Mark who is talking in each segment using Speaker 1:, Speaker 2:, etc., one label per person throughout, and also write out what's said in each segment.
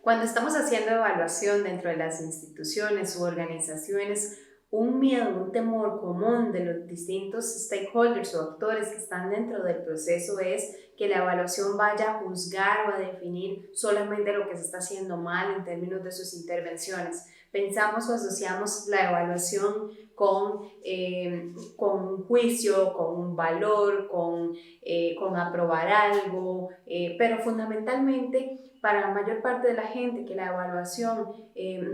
Speaker 1: Cuando estamos haciendo evaluación dentro de las instituciones u organizaciones, un miedo, un temor común de los distintos stakeholders o actores que están dentro del proceso es que la evaluación vaya a juzgar o a definir solamente lo que se está haciendo mal en términos de sus intervenciones. Pensamos o asociamos la evaluación con un juicio, con un valor, con aprobar algo, pero fundamentalmente para la mayor parte de la gente que la evaluación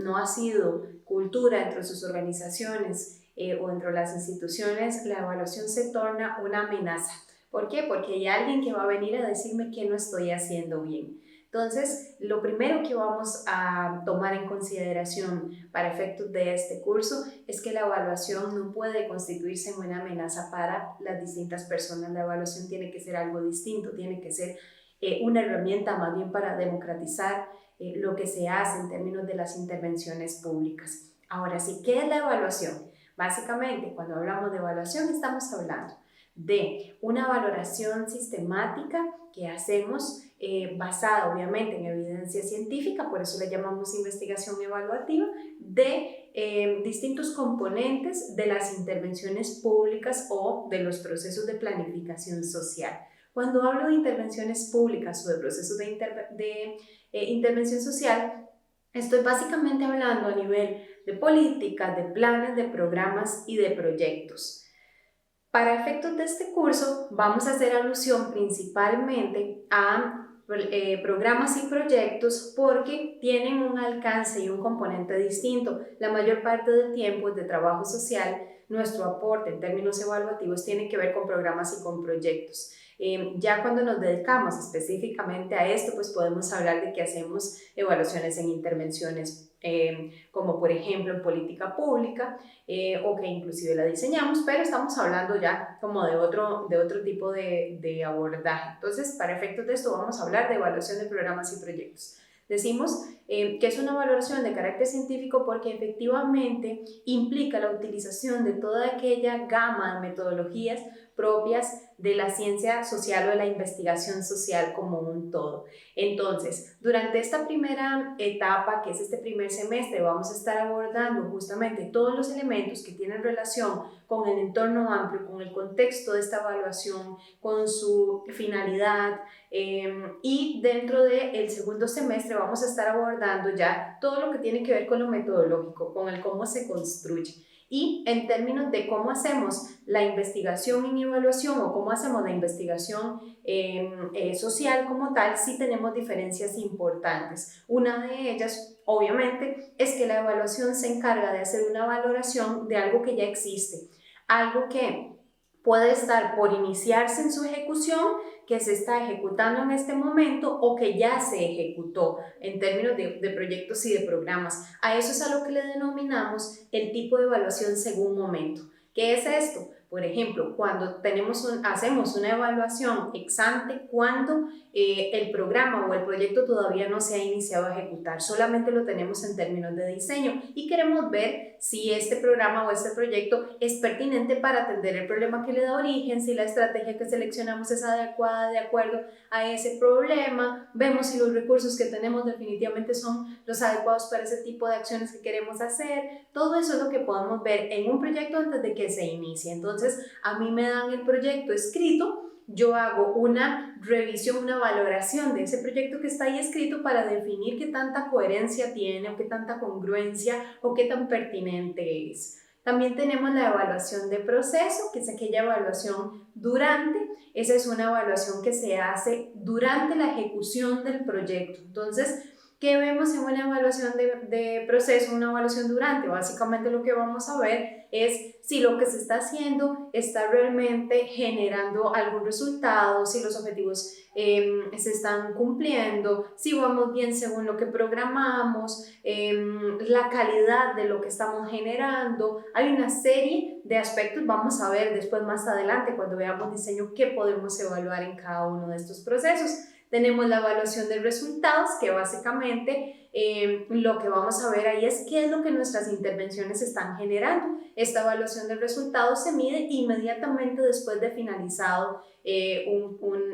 Speaker 1: no ha sido cultura dentro de sus organizaciones o dentro de las instituciones, la evaluación se torna una amenaza. ¿Por qué? Porque hay alguien que va a venir a decirme que no estoy haciendo bien. Entonces, lo primero que vamos a tomar en consideración para efectos de este curso es que la evaluación no puede constituirse en una amenaza para las distintas personas. La evaluación tiene que ser algo distinto, tiene que ser una herramienta más bien para democratizar lo que se hace en términos de las intervenciones públicas. Ahora sí, ¿qué es la evaluación? Básicamente, cuando hablamos de evaluación, estamos hablando de una valoración sistemática que hacemos basada obviamente en evidencia científica, por eso le llamamos investigación evaluativa, de distintos componentes de las intervenciones públicas o de los procesos de planificación social. Cuando hablo de intervenciones públicas o de procesos de intervención social, estoy básicamente hablando a nivel de políticas, de planes, de programas y de proyectos. Para efectos de este curso vamos a hacer alusión principalmente a programas y proyectos porque tienen un alcance y un componente distinto. La mayor parte del tiempo de trabajo social, nuestro aporte en términos evaluativos tiene que ver con programas y con proyectos. Ya cuando nos dedicamos específicamente a esto, pues podemos hablar de que hacemos evaluaciones en intervenciones como por ejemplo en política pública o que inclusive la diseñamos, pero estamos hablando ya como de otro tipo de abordaje. Entonces, para efectos de esto vamos a hablar de evaluación de programas y proyectos. Decimos que es una valoración de carácter científico porque efectivamente implica la utilización de toda aquella gama de metodologías propias de la ciencia social o de la investigación social como un todo. Entonces, durante esta primera etapa, que es este primer semestre, vamos a estar abordando justamente todos los elementos que tienen relación con el entorno amplio, con el contexto de esta evaluación, con su finalidad, y dentro del segundo semestre vamos a estar abordando ya todo lo que tiene que ver con lo metodológico, con el cómo se construye. Y en términos de cómo hacemos la investigación en evaluación o cómo hacemos la investigación social como tal, sí tenemos diferencias importantes. Una de ellas, obviamente, es que la evaluación se encarga de hacer una valoración de algo que ya existe, algo que puede estar por iniciarse en su ejecución, que se está ejecutando en este momento o que ya se ejecutó en términos de proyectos y de programas. A eso es a lo que le denominamos el tipo de evaluación según momento. ¿Qué es esto? Por ejemplo, cuando hacemos una evaluación ex ante, cuando el programa o el proyecto todavía no se ha iniciado a ejecutar, solamente lo tenemos en términos de diseño y queremos ver si este programa o este proyecto es pertinente para atender el problema que le da origen, si la estrategia que seleccionamos es adecuada de acuerdo a ese problema, vemos si los recursos que tenemos definitivamente son los adecuados para ese tipo de acciones que queremos hacer. Todo eso es lo que podemos ver en un proyecto antes de que se inicie. Entonces, a mí me dan el proyecto escrito, yo hago una revisión, una valoración de ese proyecto que está ahí escrito para definir qué tanta coherencia tiene o qué tanta congruencia o qué tan pertinente es. También tenemos la evaluación de proceso, que es aquella evaluación durante. Esa es una evaluación que se hace durante la ejecución del proyecto. Entonces, ¿qué vemos en una evaluación de proceso, una evaluación durante? Básicamente lo que vamos a ver es si lo que se está haciendo está realmente generando algún resultado, si los objetivos se están cumpliendo, si vamos bien según lo que programamos, la calidad de lo que estamos generando. Hay una serie de aspectos, vamos a ver después más adelante cuando veamos diseño qué podemos evaluar en cada uno de estos procesos. Tenemos la evaluación de resultados, que básicamente lo que vamos a ver ahí es qué es lo que nuestras intervenciones están generando. Esta evaluación de resultados se mide inmediatamente después de finalizado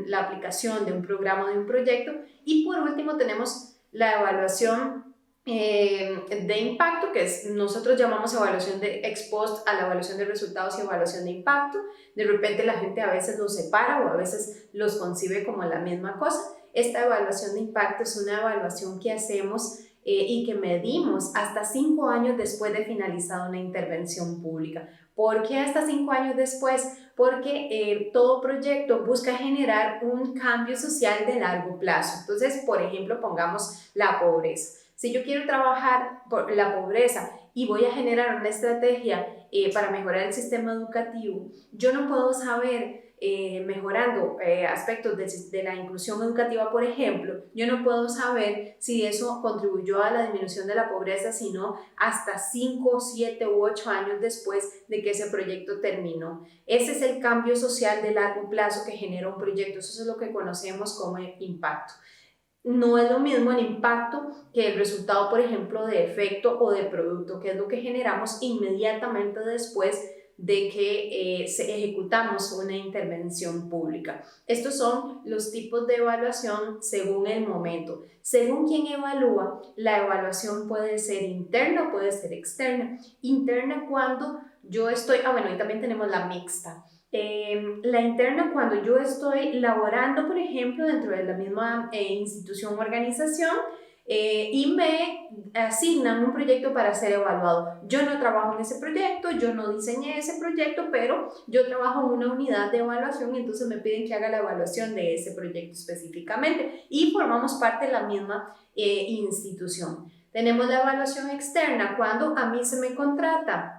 Speaker 1: la aplicación de un programa o de un proyecto. Y por último tenemos la evaluación de impacto, que nosotros llamamos evaluación de ex post a la evaluación de resultados y evaluación de impacto. De repente la gente a veces los separa o a veces los concibe como la misma cosa. Esta evaluación de impacto es una evaluación que hacemos y que medimos hasta 5 años después de finalizada una intervención pública. ¿Por qué hasta 5 años después? Porque todo proyecto busca generar un cambio social de largo plazo. Entonces, por ejemplo, pongamos la pobreza. Si yo quiero trabajar por la pobreza y voy a generar una estrategia para mejorar el sistema educativo, yo no puedo saber, mejorando aspectos de la inclusión educativa, por ejemplo, yo no puedo saber si eso contribuyó a la disminución de la pobreza, sino hasta 5, 7 u 8 años después de que ese proyecto terminó. Ese es el cambio social de largo plazo que genera un proyecto. Eso es lo que conocemos como impacto. No es lo mismo el impacto que el resultado, por ejemplo, de efecto o de producto, que es lo que generamos inmediatamente después de que ejecutamos una intervención pública. Estos son los tipos de evaluación según el momento. Según quien evalúa, la evaluación puede ser interna o puede ser externa. Interna cuando yo estoy, bueno, y también tenemos la mixta. La interna cuando yo estoy laborando, por ejemplo, dentro de la misma institución o organización y me asignan un proyecto para ser evaluado. Yo no trabajo en ese proyecto, yo no diseñé ese proyecto, pero yo trabajo en una unidad de evaluación y entonces me piden que haga la evaluación de ese proyecto específicamente y formamos parte de la misma institución. Tenemos la evaluación externa cuando a mí se me contrata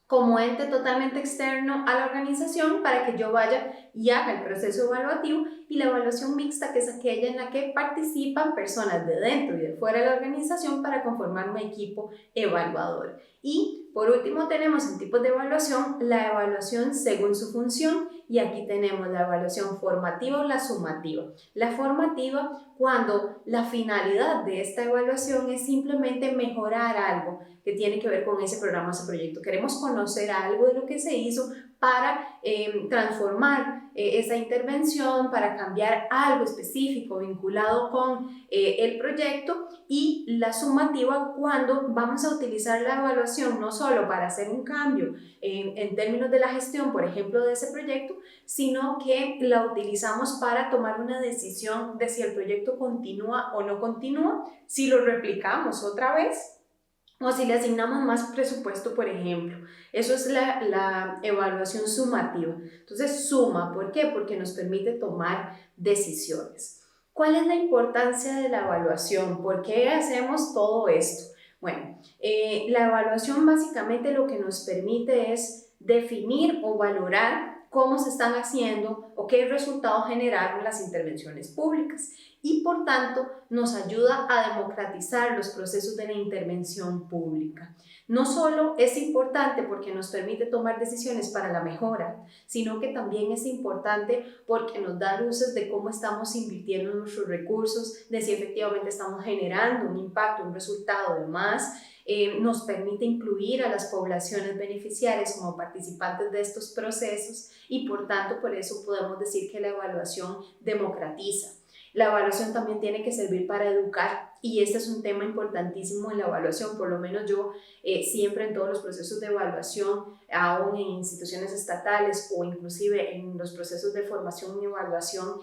Speaker 1: como ente totalmente externo a la organización para que yo vaya y haga el proceso evaluativo, y la evaluación mixta, que es aquella en la que participan personas de dentro y de fuera de la organización para conformar un equipo evaluador. Y por último tenemos en tipos de evaluación la evaluación según su función, y aquí tenemos la evaluación formativa o la sumativa. La formativa cuando la finalidad de esta evaluación es simplemente mejorar algo que tiene que ver con ese programa, ese proyecto. Queremos conocer algo de lo que se hizo para transformar esa intervención, para cambiar algo específico vinculado con el proyecto. Y la sumativa cuando vamos a utilizar la evaluación no solo para hacer un cambio en términos de la gestión, por ejemplo, de ese proyecto, sino que la utilizamos para tomar una decisión de si el proyecto continúa o no continúa, si lo replicamos otra vez o si le asignamos más presupuesto, por ejemplo. Eso es la evaluación sumativa. Entonces, suma, ¿por qué? Porque nos permite tomar decisiones. ¿Cuál es la importancia de la evaluación? ¿Por qué hacemos todo esto? Bueno, la evaluación básicamente lo que nos permite es definir o valorar cómo se están haciendo o qué resultados generaron las intervenciones públicas, y por tanto nos ayuda a democratizar los procesos de la intervención pública. No solo es importante porque nos permite tomar decisiones para la mejora, sino que también es importante porque nos da luces de cómo estamos invirtiendo nuestros recursos, de si efectivamente estamos generando un impacto, un resultado de más. Nos permite incluir a las poblaciones beneficiarias como participantes de estos procesos, y por tanto por eso podemos decir que la evaluación democratiza. La evaluación también tiene que servir para educar, y este es un tema importantísimo en la evaluación. Por lo menos yo siempre en todos los procesos de evaluación, aún en instituciones estatales o inclusive en los procesos de formación y evaluación,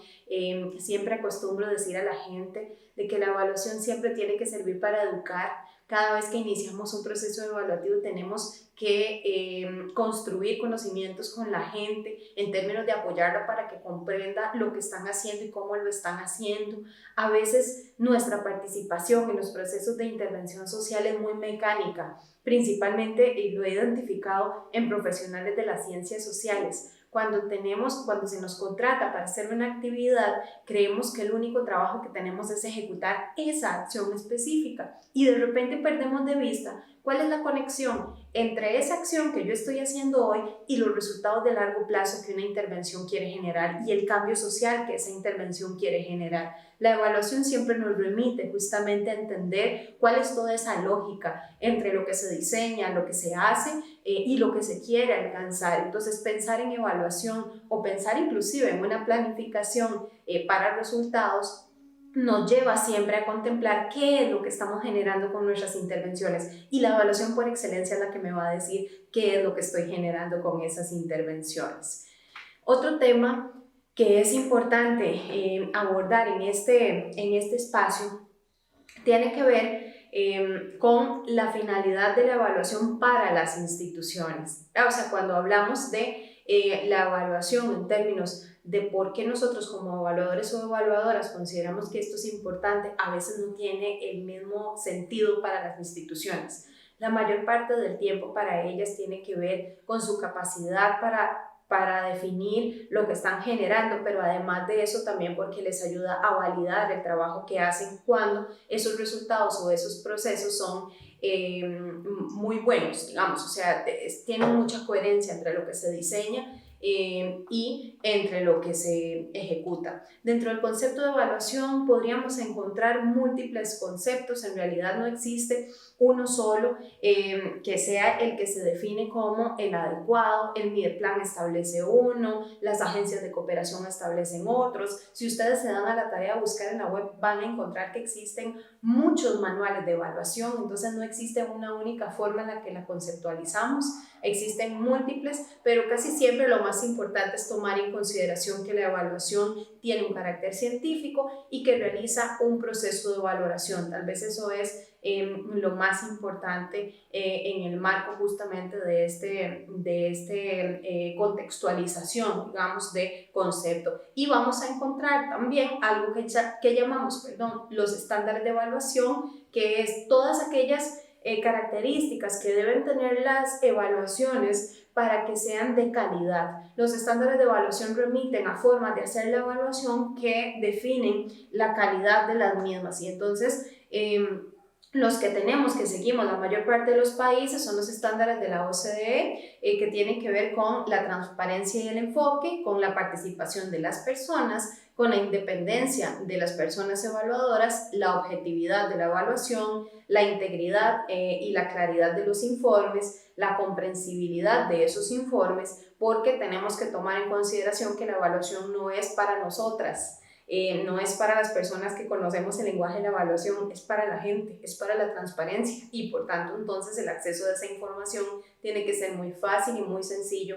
Speaker 1: siempre acostumbro decir a la gente de que la evaluación siempre tiene que servir para educar. Cada vez que iniciamos un proceso evaluativo tenemos que construir conocimientos con la gente en términos de apoyarla para que comprenda lo que están haciendo y cómo lo están haciendo. A veces nuestra participación en los procesos de intervención social es muy mecánica, principalmente, y lo he identificado en profesionales de las ciencias sociales. Cuando se nos contrata para hacer una actividad, creemos que el único trabajo que tenemos es ejecutar esa acción específica, y de repente perdemos de vista cuál es la conexión entre esa acción que yo estoy haciendo hoy y los resultados de largo plazo que una intervención quiere generar y el cambio social que esa intervención quiere generar. La evaluación siempre nos remite justamente a entender cuál es toda esa lógica entre lo que se diseña, lo que se hace y lo que se quiere alcanzar. Entonces, pensar en evaluación o pensar inclusive en una planificación para resultados nos lleva siempre a contemplar qué es lo que estamos generando con nuestras intervenciones, y la evaluación por excelencia es la que me va a decir qué es lo que estoy generando con esas intervenciones. Otro tema que es importante abordar en este espacio tiene que ver con la finalidad de la evaluación para las instituciones. O sea, cuando hablamos de la evaluación en términos de por qué nosotros como evaluadores o evaluadoras consideramos que esto es importante, a veces no tiene el mismo sentido para las instituciones. La mayor parte del tiempo para ellas tiene que ver con su capacidad para definir lo que están generando, pero además de eso también porque les ayuda a validar el trabajo que hacen cuando esos resultados o esos procesos son muy buenos, digamos, o sea, tienen mucha coherencia entre lo que se diseña y entre lo que se ejecuta. Dentro del concepto de evaluación podríamos encontrar múltiples conceptos, en realidad no existe uno solo que sea el que se define como el adecuado. El MIDEPLAN establece uno, las agencias de cooperación establecen otros. Si ustedes se dan a la tarea de buscar en la web, van a encontrar que existen muchos manuales de evaluación, entonces no existe una única forma en la que la conceptualizamos, existen múltiples, pero casi siempre lo más importante es tomar en consideración que la evaluación tiene un carácter científico y que realiza un proceso de valoración. Tal vez eso es lo más importante en el marco justamente de contextualización, digamos, de concepto. Y vamos a encontrar también algo que llamamos, los estándares de evaluación, que es todas aquellas características que deben tener las evaluaciones para que sean de calidad. Los estándares de evaluación remiten a formas de hacer la evaluación que definen la calidad de las mismas, y entonces los que tenemos, que seguimos la mayor parte de los países, son los estándares de la OCDE, que tienen que ver con la transparencia y el enfoque, con la participación de las personas, con la independencia de las personas evaluadoras, la objetividad de la evaluación, la integridad y la claridad de los informes, la comprensibilidad de esos informes, porque tenemos que tomar en consideración que la evaluación no es para nosotras, no es para las personas que conocemos el lenguaje de la evaluación, es para la gente, es para la transparencia, y por tanto entonces el acceso a esa información tiene que ser muy fácil y muy sencillo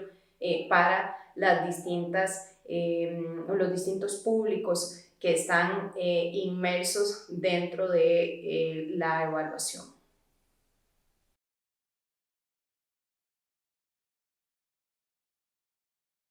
Speaker 1: para los distintos públicos que están inmersos dentro de la evaluación.